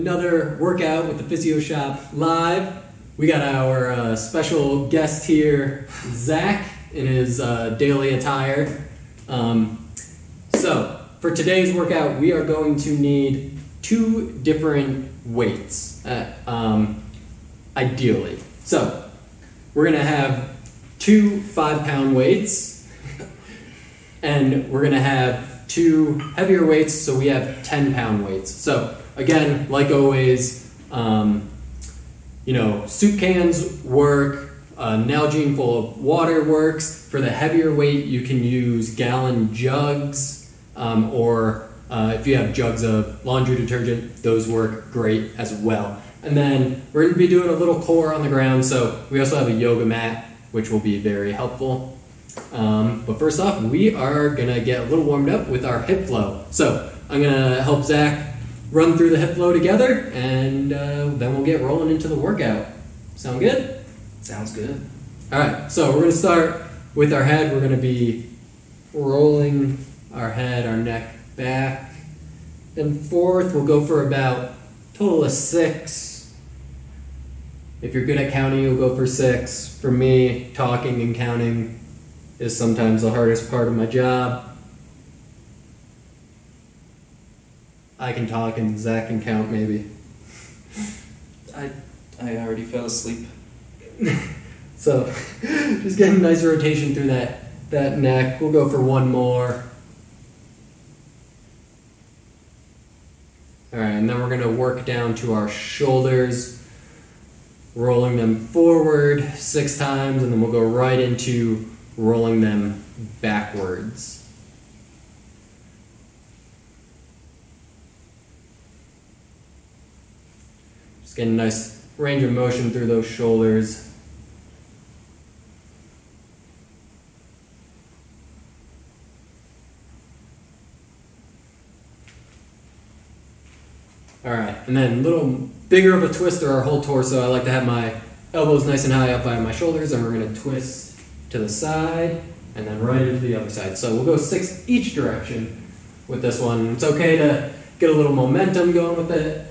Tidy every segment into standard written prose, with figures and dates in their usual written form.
another workout with the Physio Shop live. We got our special guest here, Zach, in his daily attire. So for today's workout, we are going to need 2 different weights, ideally. So we're gonna have 2 5-pound weights, and we're gonna have 2 heavier weights, so we have 10-pound weights. So again, like always, soup cans work, Nalgene full of water works. For the heavier weight, you can use gallon jugs, or if you have jugs of laundry detergent, those work great as well. And then we're going to be doing a little core on the ground, so we also have a yoga mat, which will be very helpful. But first off, we are going to get a little warmed up with our hip flow. So I'm going to help Zach run through the hip flow together, and then we'll get rolling into the workout. Sound good? Sounds good. All right, so we're going to start with our head. We're going to be rolling our head, our neck back and forth. We'll go for about a total of 6. If you're good at counting, you'll go for 6. For me, talking and counting is sometimes the hardest part of my job. I can talk and Zach can count, maybe. I already fell asleep. So just getting a nice rotation through that neck. We'll go for 1 more. All right, and then we're gonna work down to our shoulders, rolling them forward 6 times, and then we'll go right into rolling them backwards. Just getting a nice range of motion through those shoulders. All right, and then a little bigger of a twist through our whole torso. I like to have my elbows nice and high up by my shoulders, and we're going to twist to the side and then right into the other side. So we'll go 6 each direction with this one. It's okay to get a little momentum going with it.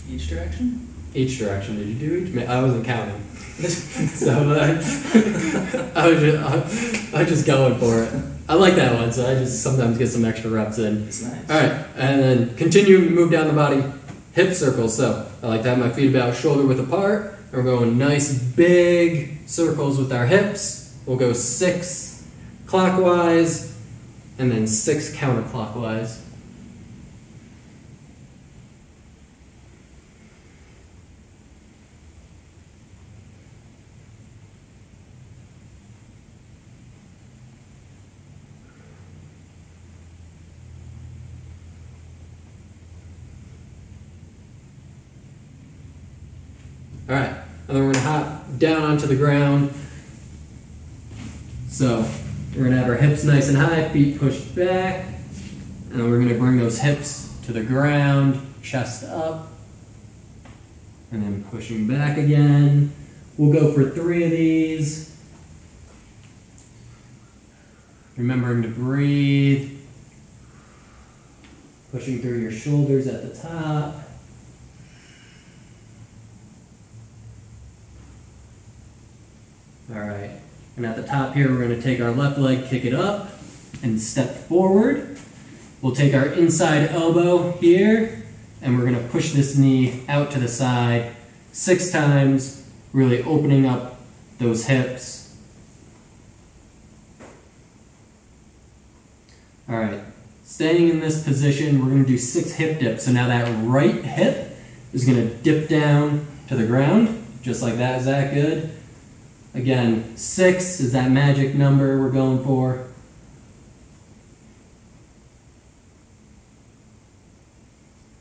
Each direction? Each direction. Did you do each? I wasn't counting. So I was just going for it. I like that one, so I just sometimes get some extra reps in. It's nice. All right, and then continue to move down the body, hip circles. So I like to have my feet about shoulder width apart. And we're going nice big circles with our hips. We'll go 6 clockwise and then 6 counterclockwise. All right, and then we're gonna hop down onto the ground. So we're gonna have our hips nice and high, feet pushed back, and then we're gonna bring those hips to the ground, chest up, and then pushing back again. We'll go for 3 of these. Remembering to breathe, pushing through your shoulders at the top. All right, and at the top here, we're going to take our left leg, kick it up, and step forward. We'll take our inside elbow here, and we're going to push this knee out to the side 6 times, really opening up those hips. All right, staying in this position, we're going to do 6 hip dips. So now that right hip is going to dip down to the ground, just like that. Is that good? Again, 6 is that magic number we're going for.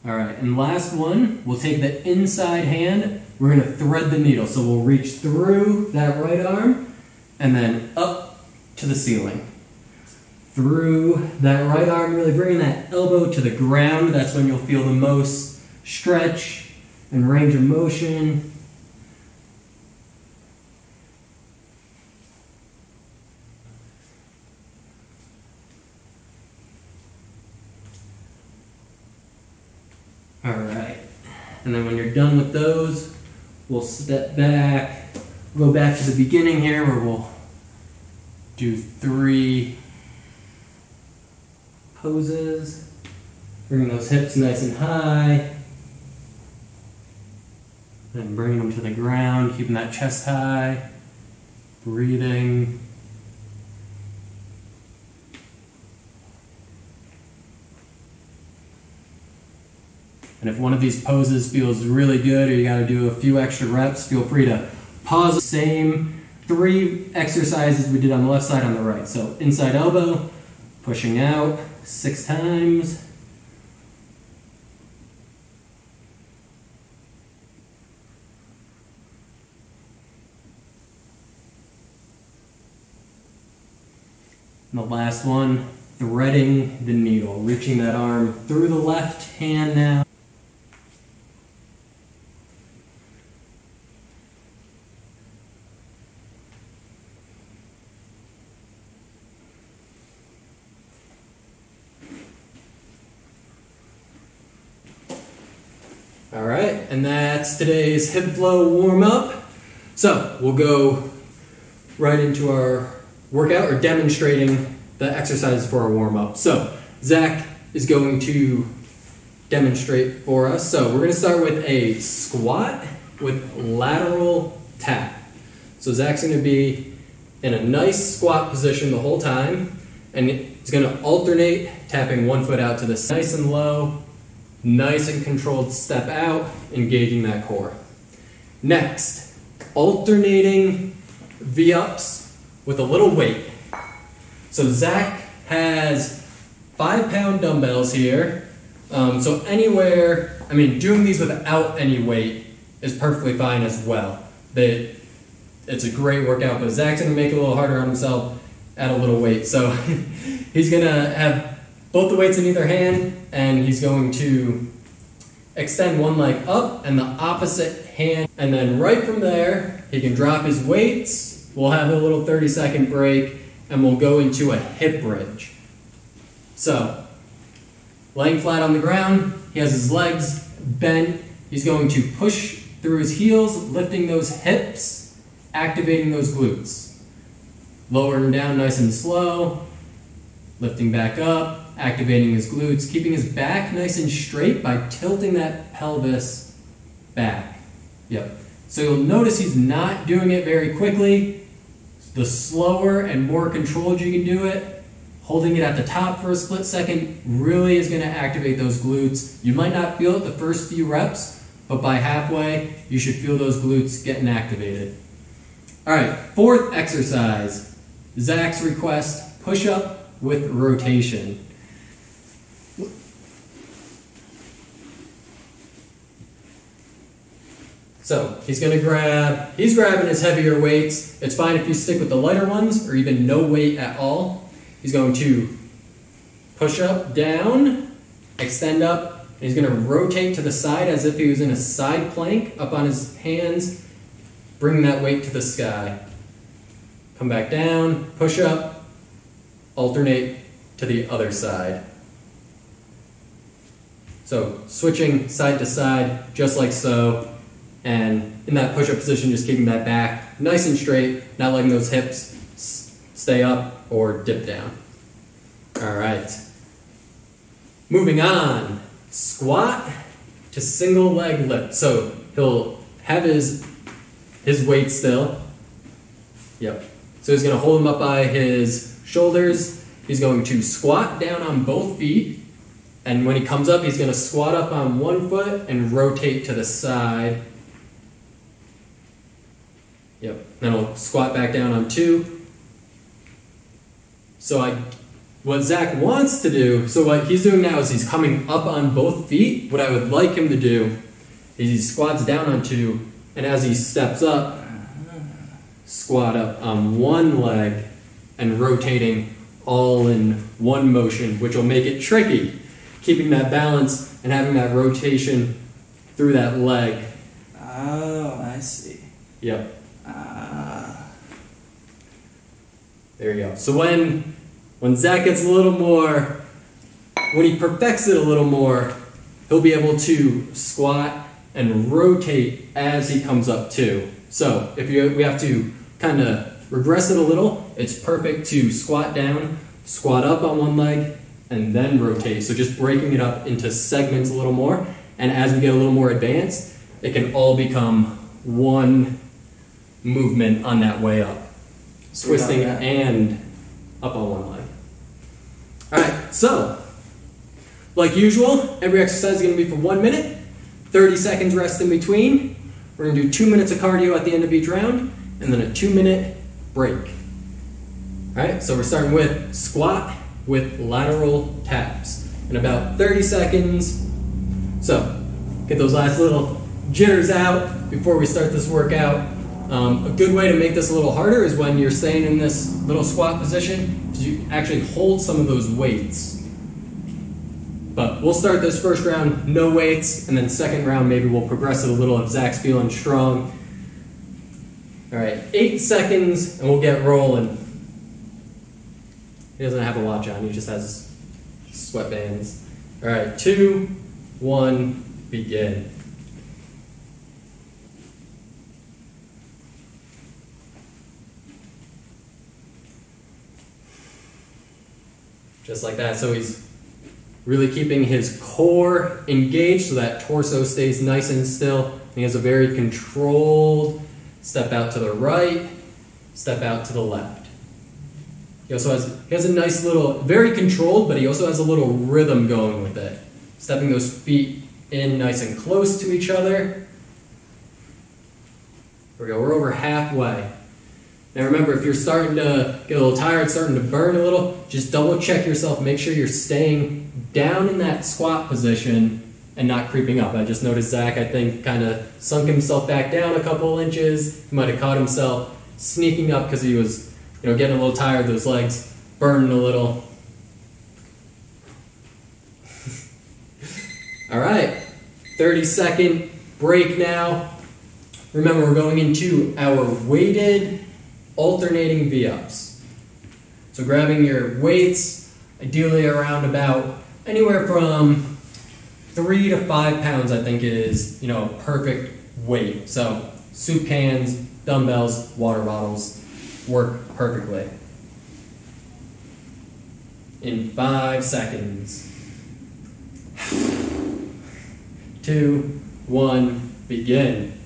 All right, and last one, we'll take the inside hand. We're going to thread the needle. So we'll reach through that right arm and then up to the ceiling. Through that right arm, really bringing that elbow to the ground. That's when you'll feel the most stretch and range of motion. All right. And then when you're done with those, we'll step back, go back to the beginning here where we'll do 3 poses. Bring those hips nice and high. And bring them to the ground, keeping that chest high. Breathing. And if one of these poses feels really good or you got to do a few extra reps, feel free to pause. Same 3 exercises we did on the left side on the right. So inside elbow, pushing out 6 times. And the last one, threading the needle, reaching that arm through the left hand now. All right, and that's today's hip flow warm up. So we'll go right into our workout or demonstrating the exercises for our warm up. So Zach is going to demonstrate for us. So we're going to start with a squat with lateral tap. So Zach's going to be in a nice squat position the whole time, and he's going to alternate tapping one foot out to the nice and low, nice and controlled step out, engaging that core. Next, alternating V-ups with a little weight. So Zach has 5-pound dumbbells here. So anywhere, doing these without any weight is perfectly fine as well. It's a great workout, but Zach's gonna make it a little harder on himself, add a little weight. So he's gonna have both the weights in either hand, and he's going to extend one leg up and the opposite hand. And then right from there, he can drop his weights. We'll have a little 30-second break, and we'll go into a hip bridge. So, laying flat on the ground, he has his legs bent. He's going to push through his heels, lifting those hips, activating those glutes. Lowering down nice and slow, lifting back up, activating his glutes, keeping his back nice and straight by tilting that pelvis back. Yep. So you'll notice he's not doing it very quickly. The slower and more controlled you can do it, holding it at the top for a split second really is going to activate those glutes. You might not feel it the first few reps, but by halfway, you should feel those glutes getting activated. All right, 4th exercise, Zach's request, push-up with rotation. So he's grabbing his heavier weights. It's fine if you stick with the lighter ones or even no weight at all. He's going to push up, down, extend up, and he's going to rotate to the side as if he was in a side plank, up on his hands, bring that weight to the sky. Come back down, push up, alternate to the other side. So switching side to side, just like so. And in that push-up position, just keeping that back nice and straight, not letting those hips stay up or dip down. All right. Moving on, squat to single leg lift. So he'll have his weight still. Yep. So he's going to hold him up by his shoulders. He's going to squat down on both feet. And when he comes up, he's going to squat up on one foot and rotate to the side. Yep, then I'll squat back down on 2. So what Zach wants to do, so what he's doing now is he's coming up on both feet. What I would like him to do is he squats down on 2, and as he steps up, squat up on one leg and rotating all in one motion, which will make it tricky, keeping that balance and having that rotation through that leg. Oh, I see. Yep. There you go. So when Zach gets a little more, when he perfects it a little more, he'll be able to squat and rotate as he comes up too. So if we have to kind of regress it a little, it's perfect to squat down, squat up on one leg, and then rotate. So just breaking it up into segments a little more. And as we get a little more advanced, it can all become one movement on that way up. So twisting and up on one leg. All right, so like usual, every exercise is going to be for 1 minute, 30 seconds rest in between. We're going to do 2 minutes of cardio at the end of each round, and then a 2-minute break. All right, so we're starting with squat with lateral taps in about 30 seconds. So get those last little jitters out before we start this workout. A good way to make this a little harder is when you're staying in this little squat position, is you actually hold some of those weights. But we'll start this first round, no weights, and then second round, maybe we'll progress it a little if Zach's feeling strong. All right, 8 seconds, and we'll get rolling. He doesn't have a watch on, he just has sweatbands. All right, 2, 1, begin. Just like that, so he's really keeping his core engaged so that torso stays nice and still. He has a very controlled step out to the right, step out to the left. He also has a nice little, very controlled, but he also has a little rhythm going with it. Stepping those feet in nice and close to each other. Here we go, we're over halfway. Now remember, if you're starting to get a little tired, starting to burn a little, just double check yourself, make sure you're staying down in that squat position and not creeping up. I just noticed Zach, I think, kind of sunk himself back down a couple inches. He might have caught himself sneaking up because he was, getting a little tired, those legs burning a little. All right, 30-second break now. Remember, we're going into our weighted alternating V-ups. So grabbing your weights, ideally around about anywhere from 3 to 5 pounds, I think is, perfect weight. So soup cans, dumbbells, water bottles work perfectly. In 5 seconds. 2, 1, begin.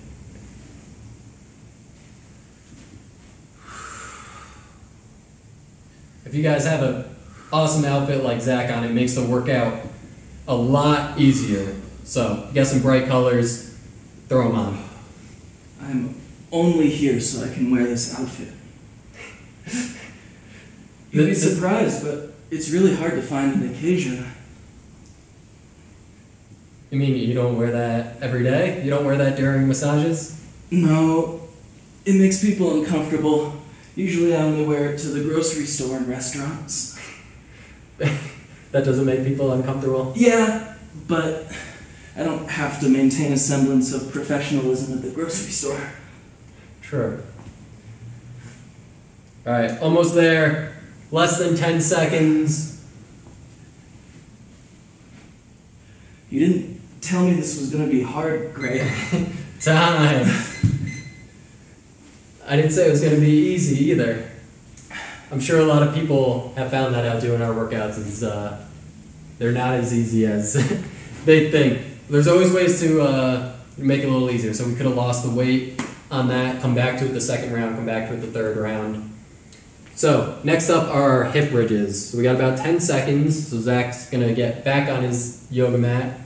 If you guys have an awesome outfit like Zach on, it makes the workout a lot easier. So, you got some bright colors, throw them on. I'm only here so I can wear this outfit. You'd be surprised, but it's really hard to find an occasion. You mean you don't wear that every day? You don't wear that during massages? No, it makes people uncomfortable. Usually I only wear it to the grocery store and restaurants. That doesn't make people uncomfortable? Yeah, but I don't have to maintain a semblance of professionalism at the grocery store. Sure. All right, almost there. Less than 10 seconds. You didn't tell me this was going to be hard, Gray. Time. I didn't say it was going to be easy either. I'm sure a lot of people have found that out doing our workouts. They're not as easy as they think. There's always ways to make it a little easier. So we could have lost the weight on that, come back to it the second round, come back to it the third round. So next up are hip bridges. So we got about 10 seconds. So Zach's going to get back on his yoga mat.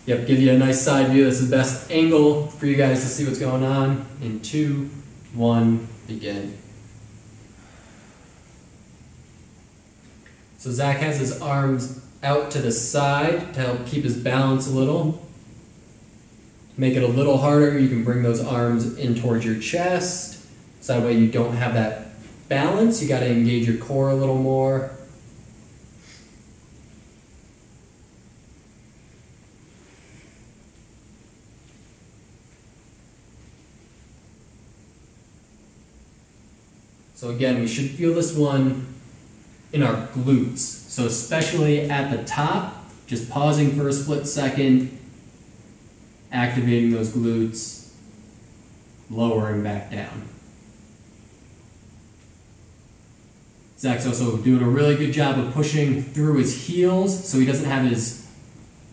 Yep, give you a nice side view. This is the best angle for you guys to see what's going on. In 2, 1, begin. So Zach has his arms out to the side to help keep his balance a little. To make it a little harder, you can bring those arms in towards your chest. So that way you don't have that balance. You got to engage your core a little more. So again, we should feel this one in our glutes. So especially at the top, Just pausing for a split second, activating those glutes, lowering back down. Zach's also doing a really good job of pushing through his heels so he doesn't have his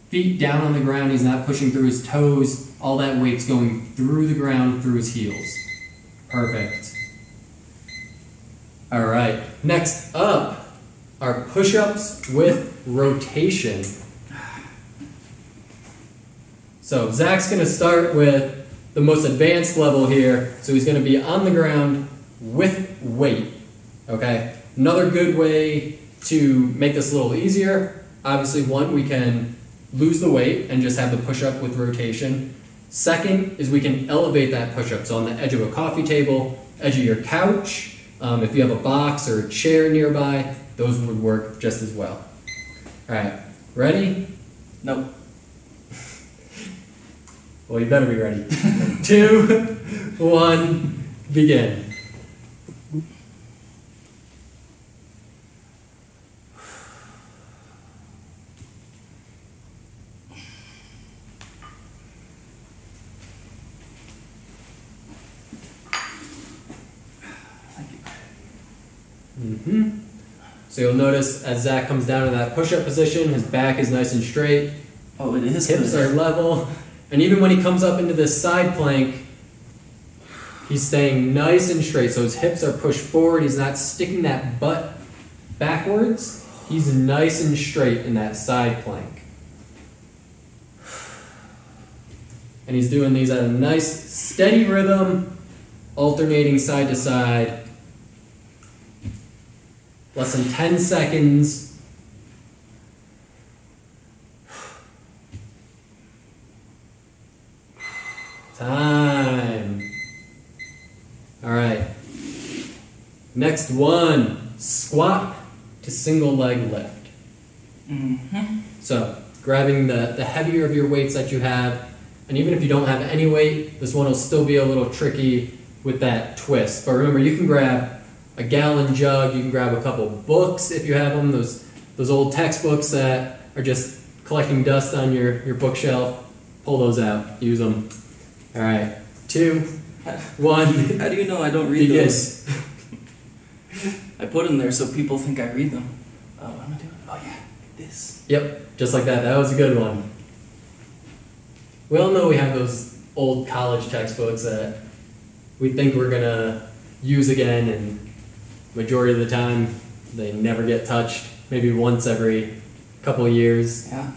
feet down on the ground. He's not pushing through his toes. All that weight's going through the ground, through his heels. Perfect. All right, next up are push-ups with rotation. So Zach's going to start with the most advanced level here. So he's going to be on the ground with weight, okay? Another good way to make this a little easier, obviously one, we can lose the weight and just have the push-up with rotation. Second is we can elevate that push-up. So on the edge of a coffee table, edge of your couch, if you have a box or a chair nearby, those would work just as well. All right, ready? Nope. Well, you better be ready. 2, 1, begin. So you'll notice as Zach comes down to that push-up position, his back is nice and straight. Oh, it is. Hips are level. And even when he comes up into this side plank, he's staying nice and straight. So his hips are pushed forward. He's not sticking that butt backwards. He's nice and straight in that side plank. And he's doing these at a nice, steady rhythm, alternating side to side. Less than 10 seconds. Time. All right. Next one, squat to single leg lift. So grabbing the heavier of your weights that you have, and even if you don't have any weight, this one will still be a little tricky with that twist. But remember, you can grab a gallon jug, you can grab a couple books if you have them, those old textbooks that are just collecting dust on your bookshelf. Pull those out, use them. All right, 2, 1. How do you know I don't read those? I put them there so people think I read them. Oh, what am I doing? Oh yeah, this. Yep, just like that. That was a good one. We all know we have those old college textbooks that we think we're gonna use again, and majority of the time they never get touched. Maybe once every couple of years. Yeah.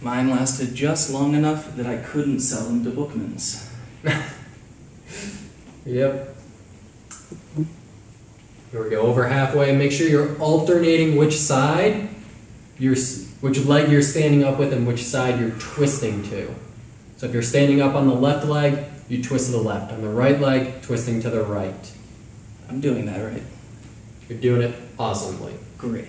Mine lasted just long enough that I couldn't sell them to Bookman's. Yep. Here we go, over halfway. Make sure you're alternating which side, which leg you're standing up with and which side you're twisting to. So if you're standing up on the left leg, you twist to the left. On the right leg, twisting to the right. I'm doing that right. You're doing it awesomely. Great.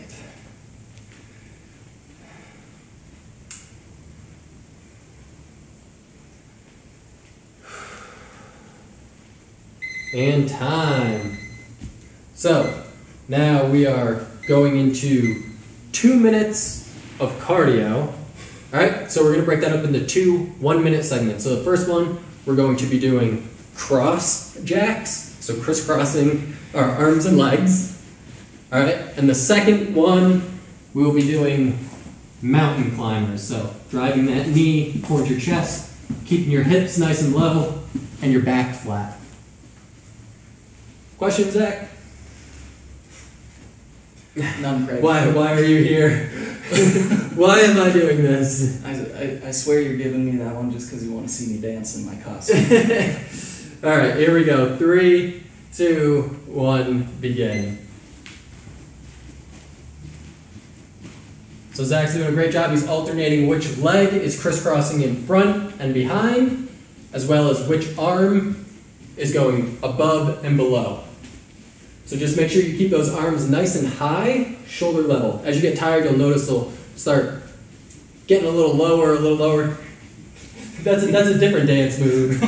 And time. So now we are going into 2 minutes of cardio. All right, so we're going to break that up into 2 1-minute segments. So the first one, we're going to be doing cross jacks, so crisscrossing our arms and legs. All right, and the second one, we'll be doing mountain climbers. So driving that knee towards your chest, keeping your hips nice and level, and your back flat. Questions, Zach? None, Craig. Why are you here? Why am I doing this? I swear you're giving me that one just because you want to see me dance in my costume. All right, here we go. 3, 2, 1, begin. So Zach's doing a great job. He's alternating which leg is crisscrossing in front and behind, as well as which arm is going above and below. So just make sure you keep those arms nice and high, shoulder level. As you get tired, you'll notice they'll start getting a little lower, a little lower. That's a different dance move.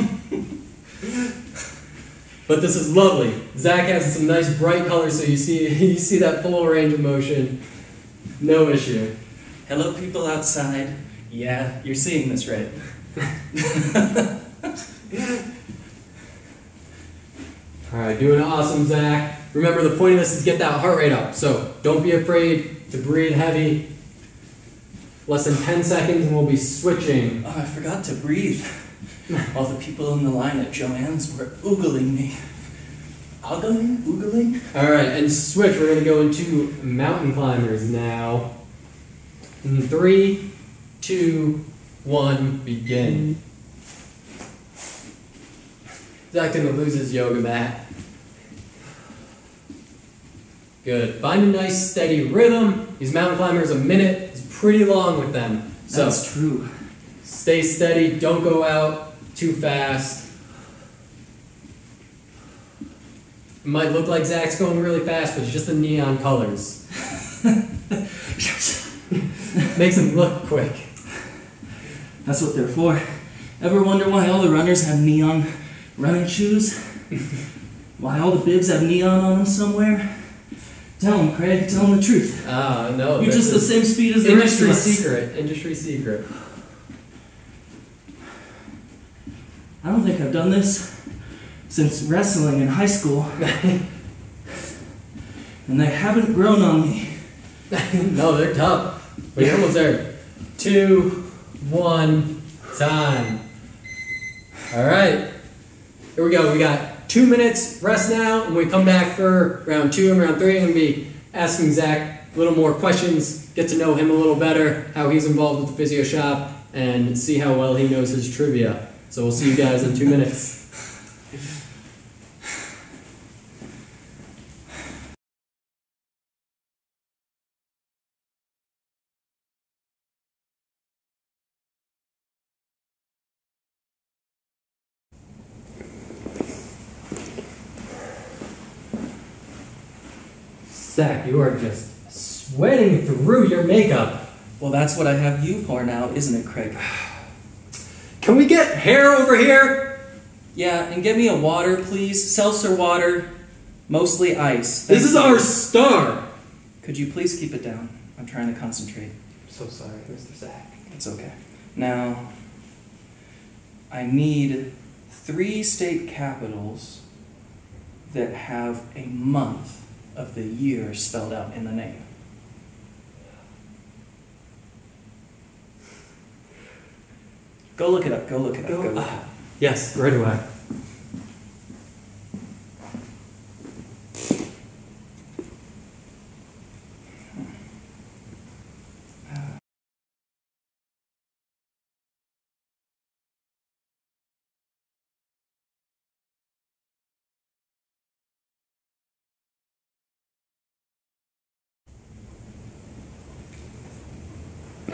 But this is lovely. Zach has some nice bright colors, so you see that full range of motion. No issue. Hello, people outside. Yeah, you're seeing this, right? Alright, doing awesome, Zach. Remember, the point of this is to get that heart rate up, so don't be afraid to breathe heavy. Less than 10 seconds and we'll be switching. Oh, I forgot to breathe. All the people in the line at Joanne's were oogling me. Oogling? Alright, and switch. We're going to go into mountain climbers now. In 3, 2, 1, begin. Zach's going to lose his yoga mat. Good. Find a nice steady rhythm. These mountain climbers, a minute is pretty long with them. So that's true. Stay steady. Don't go out too fast. It might look like Zach's going really fast, but it's just the neon colors. Makes him look quick. That's what they're for. Ever wonder why all the runners have neon running shoes? Why all the bibs have neon on them somewhere? Tell them, Craig. Tell them the truth. No. You're just the same speed as the rest of us. Industry secret. I don't think I've done this since wrestling in high school. And they haven't grown on me. No, they're tough. But you're almost there. 2, 1, time. Alright. Here we go. We got 2 minutes rest now, and we come back for round 2 and round 3. I'm going to be asking Zach a little more questions, get to know him a little better, how he's involved with the physio shop, and see how well he knows his trivia. So we'll see you guys in 2 minutes. Zach, you are just sweating through your makeup. Well, that's what I have you for now, isn't it, Craig? Can we get hair over here? Yeah, and get me a water, please. Seltzer water, mostly ice. This is our star. Could you please keep it down? I'm trying to concentrate. I'm so sorry, Mr. Zach. It's okay. Now, I need 3 state capitals that have a month of the year spelled out in the name. Go look it up. Go look it up. Go look it up. Yes, right away.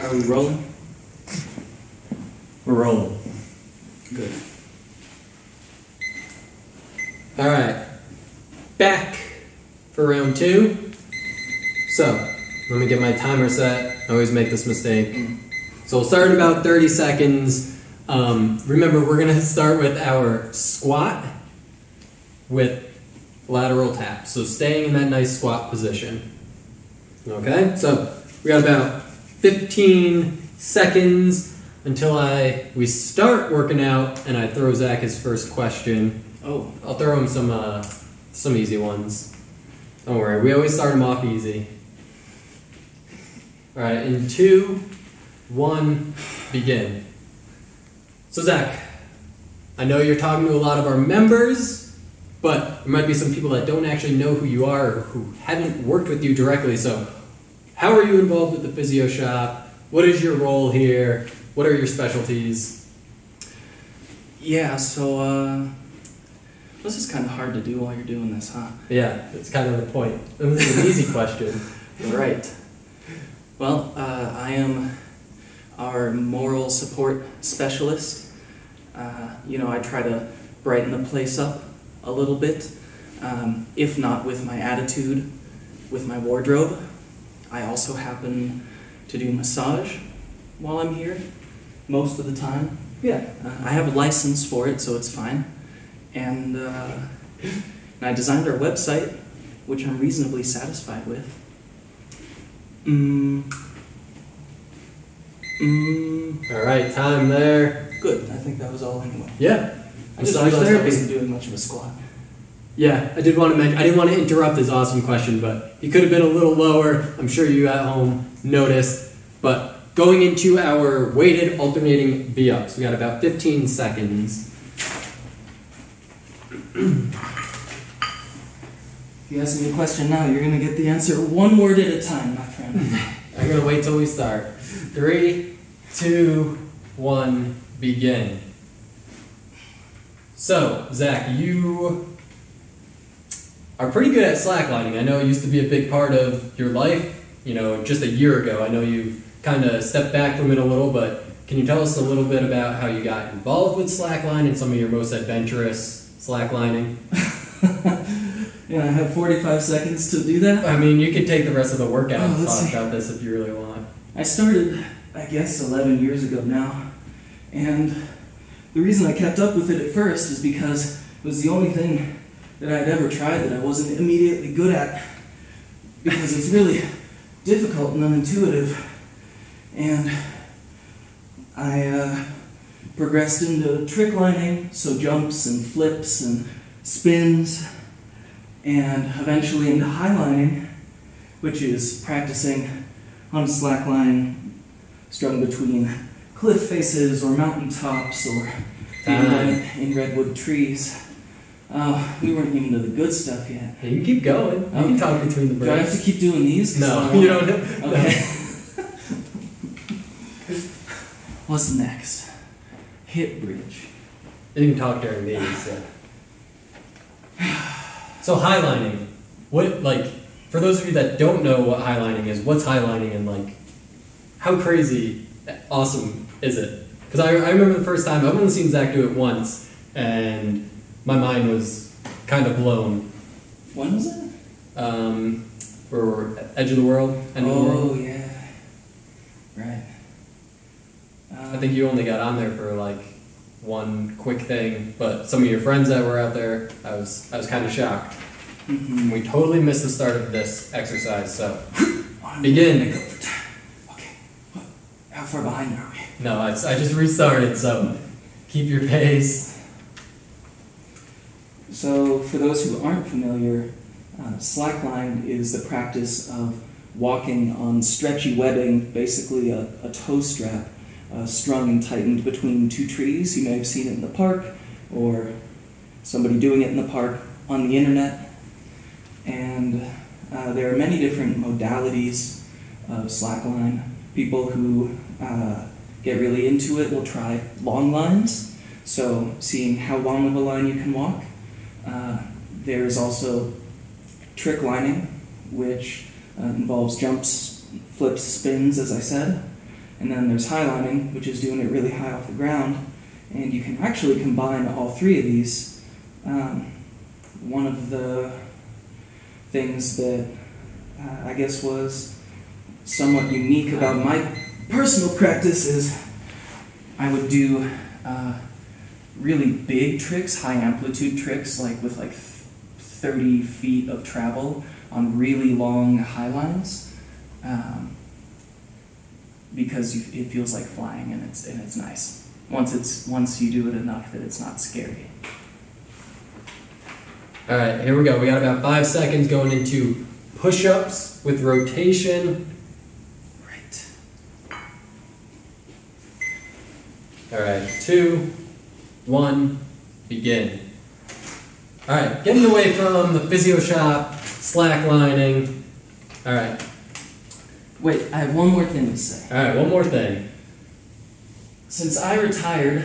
Are we rolling? We're rolling. Good. Alright. Back for round 2. So, let me get my timer set. I always make this mistake. So we'll start in about 30 seconds. Remember, we're going to start with our squat with lateral taps. So staying in that nice squat position. Okay? So we got about 15 seconds until we start working out and I throw Zach his first question. Oh. I'll throw him some easy ones. Don't worry, we always start him off easy. Alright, in 2, 1, begin. So Zach, I know you're talking to a lot of our members, but there might be some people that don't actually know who you are or who haven't worked with you directly, so how are you involved with the physio shop? What is your role here? What are your specialties? Yeah, so, this is kind of hard to do while you're doing this, huh? Yeah, that's kind of the point. This is an easy question. Right. Well, I am our moral support specialist. I try to brighten the place up a little bit, if not with my attitude, with my wardrobe. I also happen to do massage while I'm here, most of the time. Yeah. I have a license for it, so it's fine. And I designed our website, which I'm reasonably satisfied with. All right, time there. Good. I think that was all anyway. Yeah. I just Massage realized I therapy. wasn't doing much of a squat. Yeah, I did want to mention, I didn't want to interrupt this awesome question, but you could have been a little lower. I'm sure you at home noticed. But going into our weighted alternating V-ups, we got about 15 seconds. If you ask me a question now, you're going to get the answer one word at a time, my friend. I'm going to wait till we start. 3, 2, 1, begin. So, Zach, you are pretty good at slacklining. I know it used to be a big part of your life, just a year ago. I know you've kind of stepped back from it a little, but can you tell us a little bit about how you got involved with slackline and some of your most adventurous slacklining? Yeah, I have 45 seconds to do that. I mean, you could take the rest of the workout and let's talk see. about this if you really want. I started, I guess, 11 years ago now, and the reason I kept up with it at first is because it was the only thing that I'd ever tried that I wasn't immediately good at, because it's really difficult and unintuitive. And I progressed into trick lining, so jumps and flips and spins, and eventually into high lining, which is practicing on a slack line strung between cliff faces or mountain tops or in redwood trees. We weren't even to the good stuff yet. Yeah, you keep going. You can talk between the breaks. Do I have to keep doing these? No, you don't. Okay. What's next? Hip bridge. You can talk during these. So highlining. For those of you that don't know what highlining is, what's highlining and how crazy awesome is it? Because I remember the first time, I've only seen Zach do it once, and my mind was kind of blown. When was it? For Edge of the World, End of the World. Oh, yeah. Right. I think you only got on there for one quick thing, but some of your friends that were out there, I was kind of shocked. Mm-hmm. We totally missed the start of this exercise, so begin. Okay. How far behind are we? No, I just restarted, so keep your pace. So, for those who aren't familiar, slackline is the practice of walking on stretchy webbing, basically a toe strap, strung and tightened between two trees. You may have seen it in the park, or somebody doing it in the park on the internet. And there are many different modalities of slackline. People who get really into it will try long lines, so seeing how long of a line you can walk. There's also trick lining, which involves jumps, flips, spins, as I said. And then there's high lining, which is doing it really high off the ground. And you can actually combine all three of these. One of the things that I guess was somewhat unique about my personal practice is I would do really big tricks, high amplitude tricks, with 30 feet of travel on really long high lines, because it feels like flying and it's nice. Once you do it enough that it's not scary. All right, here we go. We got about 5 seconds going into push-ups with rotation. Right. All right, 2, 1, begin. All right, getting away from the physio shop, slacklining. All right. Wait, I have one more thing to say. All right, one more thing. Since I retired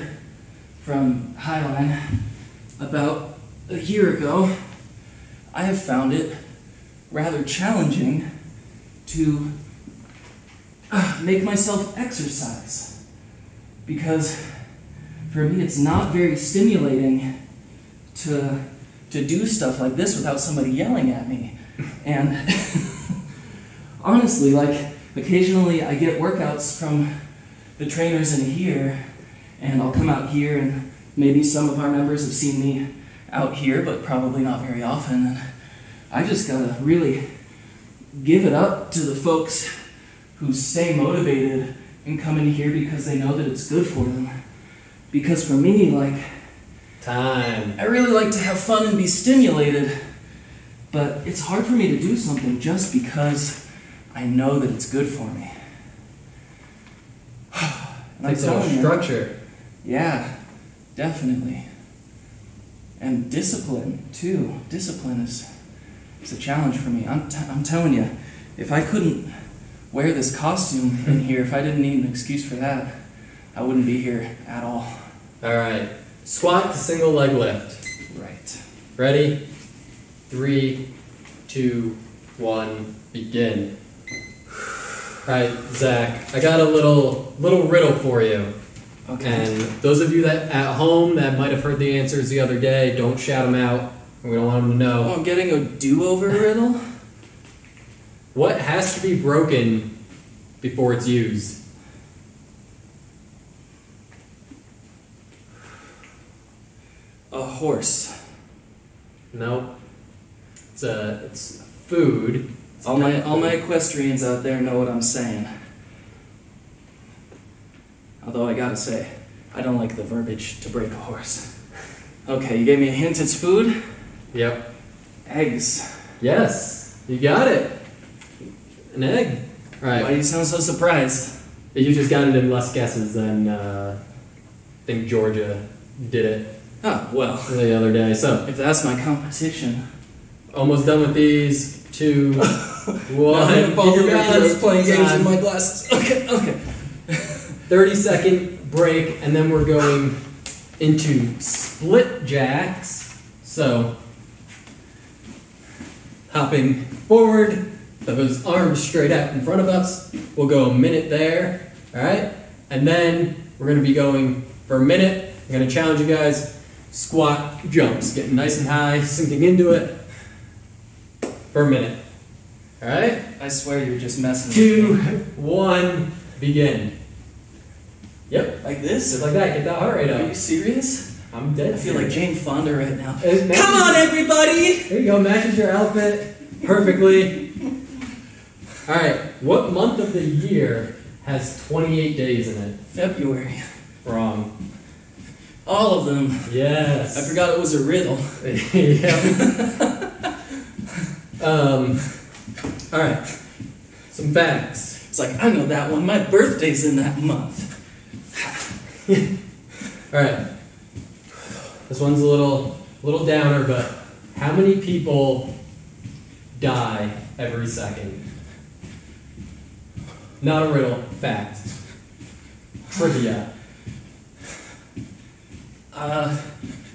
from Highline about a year ago, I have found it rather challenging to make myself exercise, because for me it's not very stimulating to do stuff like this without somebody yelling at me. And honestly, occasionally I get workouts from the trainers in here, and I'll come out here, and maybe some of our members have seen me out here, but probably not very often. And I just gotta really give it up to the folks who stay motivated and come in here because they know that it's good for them. Because for me, like, Time. I really like to have fun and be stimulated, but it's hard for me to do something just because I know that it's good for me. And I'm Takes a little telling you, structure. yeah, definitely. And discipline, too. Discipline is a challenge for me. I'm telling you, if I couldn't wear this costume in here, if I didn't need an excuse for that, I wouldn't be here at all. All right. Squat to single leg lift. Right. Ready? 3, 2, 1, begin. All right, Zach, I got a little riddle for you. Okay. And those of you that at home that might have heard the answers the other day, don't shout them out. We don't want them to know. Oh, I'm getting a do-over riddle? What has to be broken before it's used? A horse. No. It's food. It's All my equestrians out there know what I'm saying. Although I gotta say, I don't like the verbiage to break a horse. Okay, you gave me a hint, it's food? Yep. Eggs. Yes, you got it. An egg. All right. Why do you sound so surprised? You just got it in less guesses than I think Georgia did it Oh, well, the other day. So if that's my competition. almost done with these. 2, 1. Playing games with my glasses. Okay. 30-second break, and then we're going into split jacks. So, hopping forward, those arms straight out in front of us. We'll go a minute there, all right? And then we're going to be going for a minute. I'm going to challenge you guys. Squat jumps, getting nice and high, sinking into it for a minute. All right? I swear you're just messing 2, with me. 1, begin. Yep. Like this? Just like that, get that heart rate Are up. you serious? I'm dead. I feel like Jane Fonda right now. It matches- Come on, everybody! There you go, matches your outfit perfectly. All right, what month of the year has 28 days in it? February. Wrong. All of them. Yes. I forgot it was a riddle. Yeah. All right, some facts. It's like, I know that one. My birthday's in that month. All right, this one's a little downer, but how many people die every second? Not a riddle, fact. Trivia.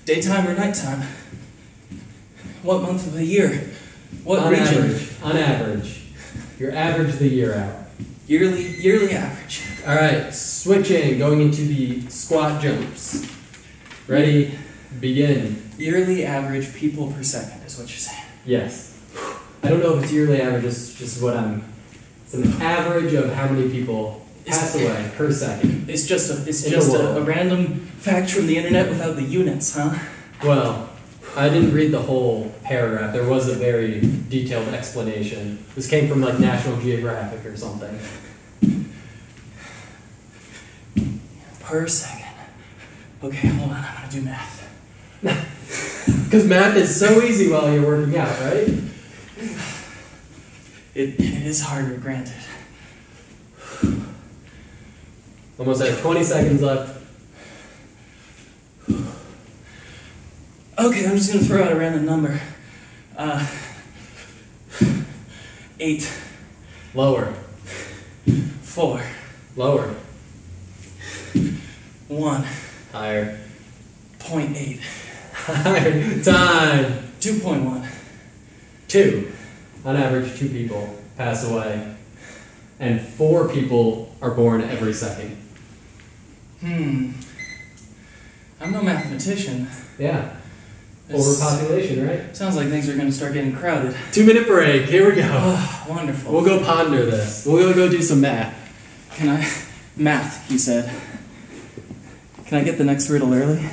Daytime or nighttime? What month of the year? What On region? average. On average. Your average the year out. Yearly average. All right, switching, going into the squat jumps. Ready, begin. Yearly average people per second is what you're saying. Yes. I don't know if it's yearly average, it's just what it's an average of how many people pass away per second. It's just In the world. a random fact from the internet without the units, huh? Well, I didn't read the whole paragraph. There was a very detailed explanation. This came from like National Geographic or something. Per second. Okay, hold on, I'm gonna do math. Because math is so easy while you're working out, right? It is harder, granted. Almost at 20 seconds left. Okay, I'm just gonna throw out a random number. 8, Lower. 4, Lower. 1, Higher. 0.8, Higher. Time. 2.1. 2. On average, 2 people pass away. And 4 people are born every second. I'm no mathematician. Yeah. This Overpopulation, right? sounds like things are gonna start getting crowded. 2-minute break. Here we go. Oh, wonderful. We'll go ponder this. We'll go do some math. Can I? Math, he said. Can I get the next riddle early?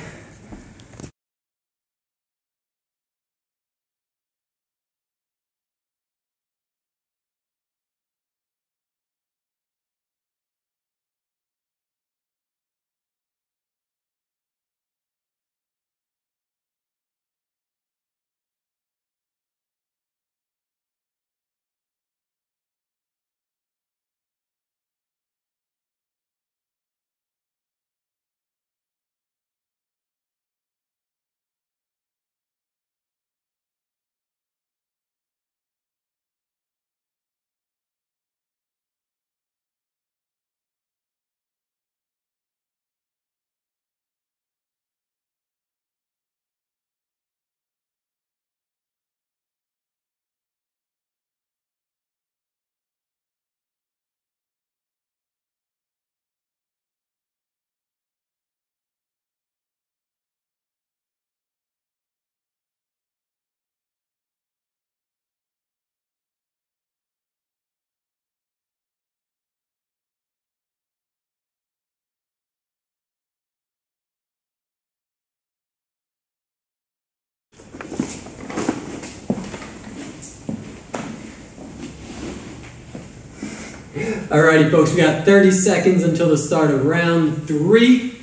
Alrighty, folks, we got 30 seconds until the start of round 3.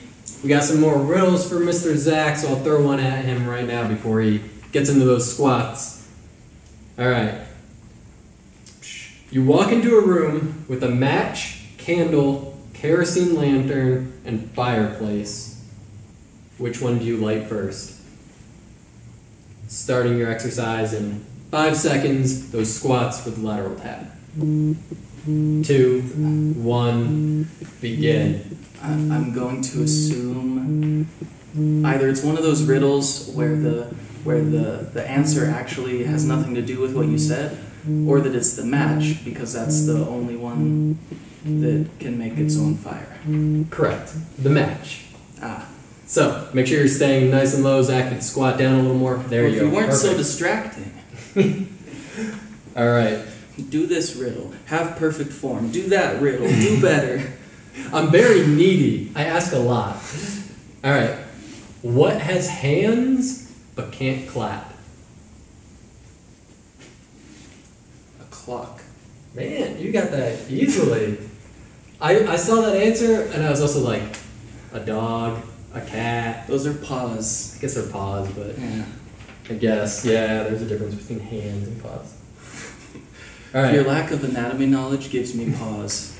We got some more riddles for Mr. Zach, so I'll throw one at him right now before he gets into those squats. Alright. You walk into a room with a match, candle, kerosene lantern, and fireplace. Which one do you light first? Starting your exercise in 5 seconds, those squats with lateral tab. 2, 1, begin. I'm going to assume either it's one of those riddles where the answer actually has nothing to do with what you said, or that it's the match, because that's the only one that can make its own fire. Correct. The match. Ah. So, make sure you're staying nice and low. Zach, can squat down a little more. There you go. If you weren't so Perfect. distracting. Alright. Do this riddle. Have perfect form. Do that riddle. Do better. I'm very needy. I ask a lot. Alright. What has hands but can't clap? A clock. Man, you got that easily. I saw that answer and I was also like, a dog, a cat. Those are paws. I guess they're paws, but Yeah. I guess, yeah, there's a difference between hands and paws. Alright. Your lack of anatomy knowledge gives me pause.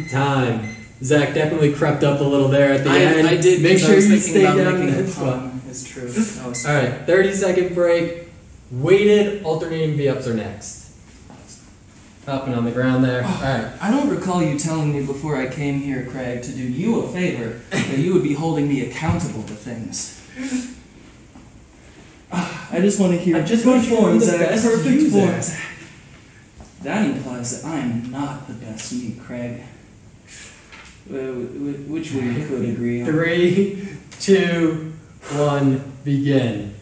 Time. Zach definitely crept up a little there at the end. I did. Make sure I was you thinking stay about down in making the a head squat. pun. It's true. That was All right, 30-second break. Weighted alternating V-ups are next. Hopping on the ground there. All right. I don't recall you telling me before I came here, Craig, to do you a favor, that you would be holding me accountable to things. I just want to hear I just good want you to be form, the Zach. best Perfect you, form, Zach. Zach. That implies that I am not the best me, Craig. Which we could agree on. 3, 2, 1, begin.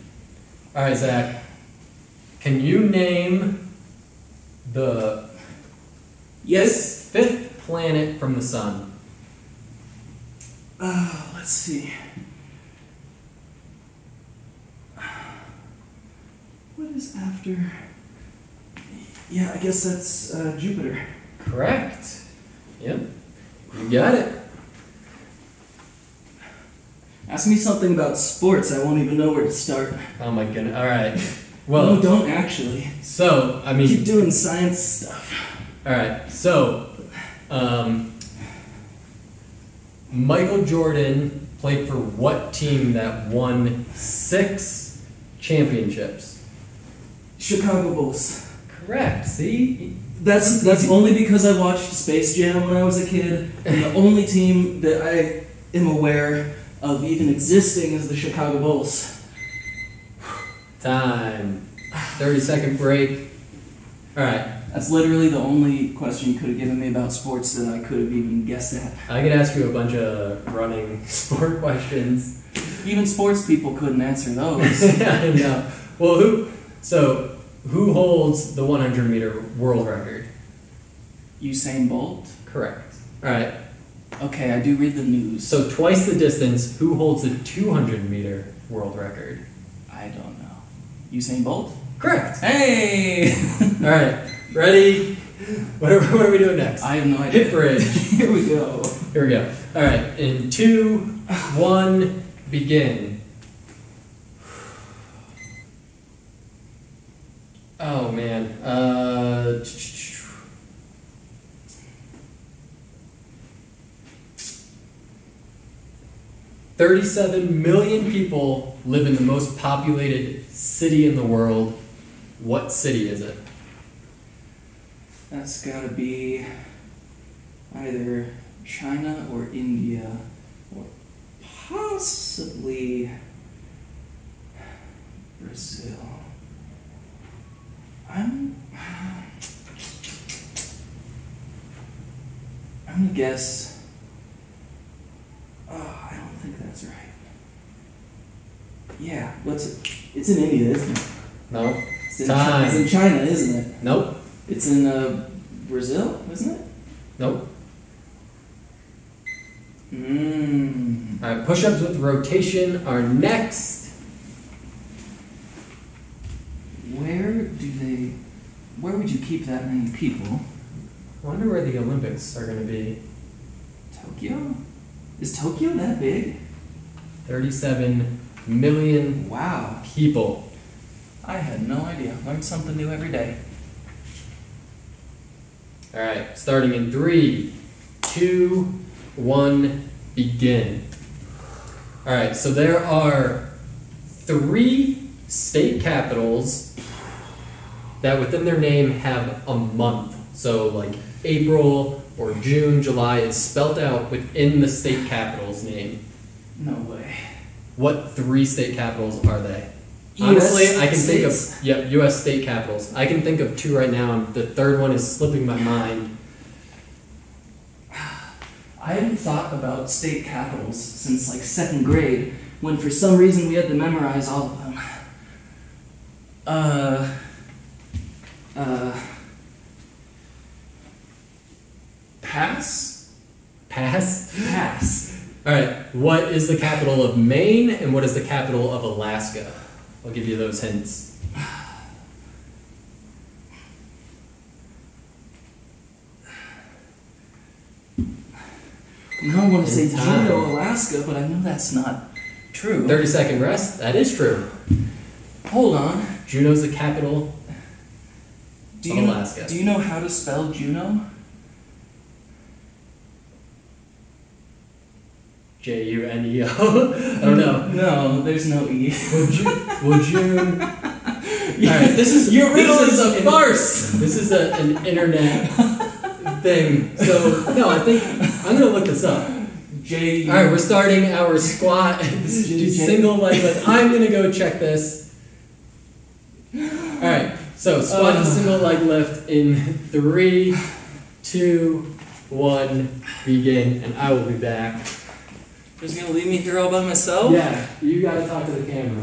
All right, Zach. Can you name the fifth planet from the sun? Let's see. What is after? Yeah, I guess that's Jupiter. Correct. Yep. You got it. Ask me something about sports, I won't even know where to start. Oh my goodness. All right. Well, No, don't actually. so, I mean... Keep doing science stuff. Alright, so, Michael Jordan played for what team that won 6 championships? Chicago Bulls. Correct, see? That's only because I watched Space Jam when I was a kid, and the only team that I am aware of even existing is the Chicago Bulls. Time. 30-second break. Alright, That's literally the only question you could have given me about sports that I could have even guessed at. I could ask you a bunch of running sport questions. Even sports people couldn't answer those. I know. Well, who holds the 100-meter world record? Usain Bolt? Correct. Alright, Okay, I do read the news. so twice the distance, who holds the 200-meter world record? I don't know. Usain Bolt? Correct. Hey! Alright, ready? What are we doing next? I have no idea. Hip bridge. Here we go. Here we go. Alright, in 2, 1, begin. Oh man. 37 million people live in the most populated city in the world. What city is it? That's gotta be either China or India, or possibly Brazil. I'm gonna guess. Oh, I don't think that's right. Yeah, what's it? It's in India, isn't it? No. It's in, Time. It's in China, isn't it? Nope. It's in Brazil, isn't it? Nope. Alright, push-ups with rotation are next. Where would you keep that many people? I wonder where the Olympics are going to be. Tokyo? Is Tokyo that big? 37 million Wow. people. I had no idea. Learn something new every day. All right, starting in 3, 2, 1, begin. All right, so there are 3 state capitals that within their name have a month. So like April or June, July is spelt out within the state capital's name. No way. What 3 state capitals are they? Honestly, I can think of U.S. state capitals. I can think of 2 right now, and the third one is slipping my mind. I haven't thought about state capitals since like 2nd grade, when for some reason we had to memorize all of them. Pass? Pass? Pass. All right, what is the capital of Maine, and what is the capital of Alaska? I'll give you those hints. Now I want to say In time. Juneau, Alaska, but I know that's not true. 30-second rest? That is true. Hold on. Juneau's the capital Do of you Alaska. Do you know how to spell Juneau? J-U-N-E-O. I don't know. No, there's no E. Will June... Alright, this is... Your riddle is a farce! This is an internet thing. So, no, I think... I'm going to look this up. J. Alright, we're starting our squat. Single leg lift. I'm going to go check this. Alright, so squat to single leg lift in 3, 2, 1, begin, and I will be back. Just gonna leave me here all by myself? Yeah, you gotta talk to the camera.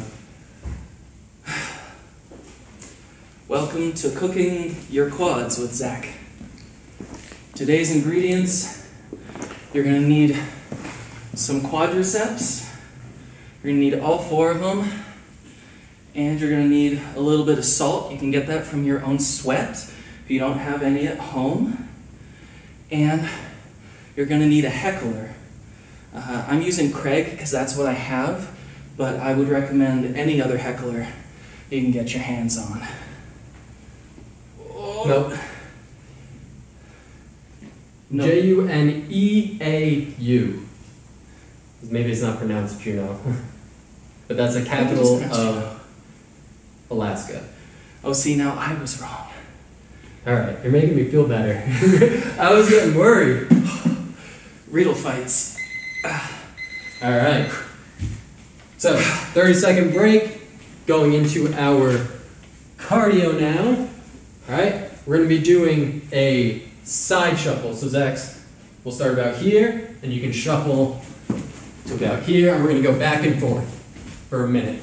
Welcome to Cooking Your Quads with Zach. Today's ingredients, you're gonna need some quadriceps, you're gonna need all 4 of them, and you're gonna need a little bit of salt. You can get that from your own sweat if you don't have any at home. And you're gonna need a heckler. I'm using Craig because that's what I have, but I would recommend any other heckler you can get your hands on. Nope. No. Juneau. Maybe it's not pronounced Juneau. But that's the capital of Alaska. Oh, see, now I was wrong. Alright, you're making me feel better. I was getting worried. Riddle fights. Alright. So, 30-second break. Going into our cardio now. Alright, we're going to be doing a side shuffle. So, Zach, we'll start about here, and you can shuffle to about here, and we're going to go back and forth for a minute.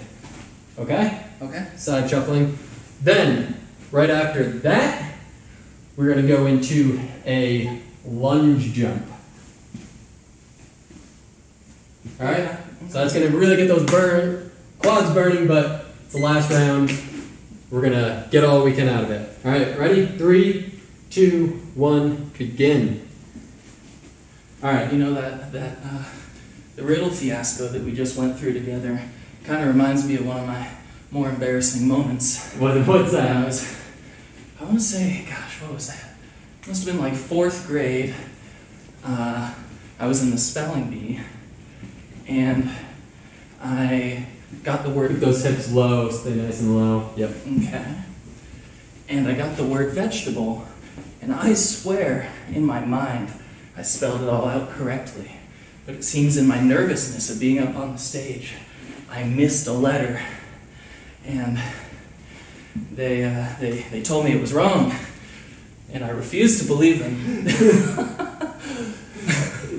Okay? Okay. Side shuffling. Then, right after that, we're going to go into a lunge jump. Alright? So that's going to really get those quads burning, but it's the last round. We're going to get all we can out of it. Alright, ready? 3, 2, 1, begin. Alright, you know that the riddle fiasco that we just went through together kind of reminds me of one of my more embarrassing moments. What's that? I want to say, gosh, what was that? It must have been like 4th grade. I was in the spelling bee, and I got the word... Keep those hips low, stay nice and low. Yep. Okay. And I got the word vegetable, and I swear, in my mind, I spelled it all out correctly. But it seems in my nervousness of being up on the stage, I missed a letter. And they told me it was wrong, and I refused to believe them.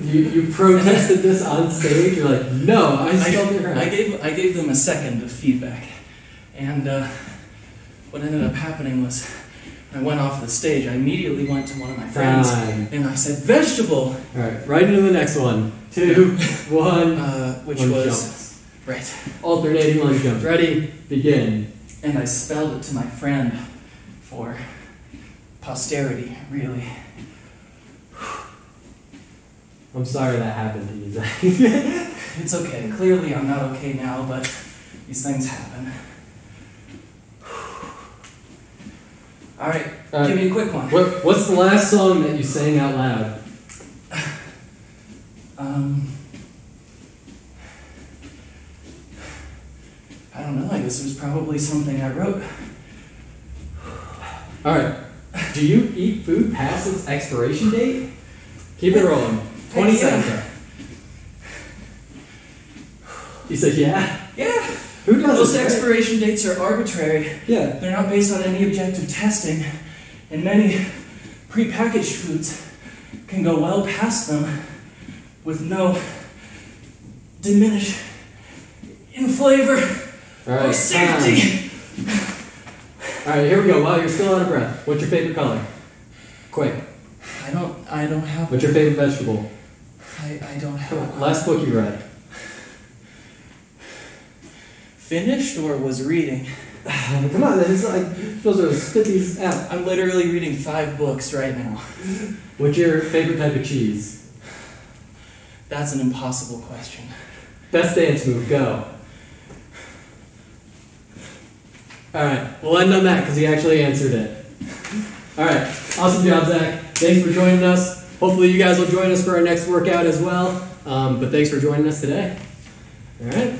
You protested this on stage? You're like, no, I spelled it right. I gave them a second of feedback, and what ended up happening was I went off the stage. I immediately went to one of my friends, and I said, vegetable! All right, right into the next one. 2, 1, which lunge was... jumps. Right. Alternating lunge jumps. Ready? Begin. And I spelled it to my friend for posterity, really. I'm sorry that happened to you, Zach. It's okay. Clearly I'm not okay now, but these things happen. Alright, give me a quick one. What's the last song that you sang out loud? I don't know. I guess it was probably something I wrote. Alright. Do you eat food past its expiration date? Keep it rolling. 20 Yeah. seconds. You said yeah? Yeah. Who does Those it, right? expiration dates are arbitrary. Yeah. They're not based on any objective testing, and many prepackaged foods can go well past them with no diminish in flavor Alright, or safety. Alright, here we go. While you're still out of breath, what's your favorite color? Quick. I don't have. What's your favorite vegetable? I don't have. Last book you read. Finished or was reading? Come on, it's like supposed to spit these out. I'm literally reading 5 books right now. What's your favorite type of cheese? That's an impossible question. Best dance move, go. Alright, we'll end on that because he actually answered it. Alright, awesome job, Zach. Thanks for joining us. Hopefully you guys will join us for our next workout as well. But thanks for joining us today. Alright.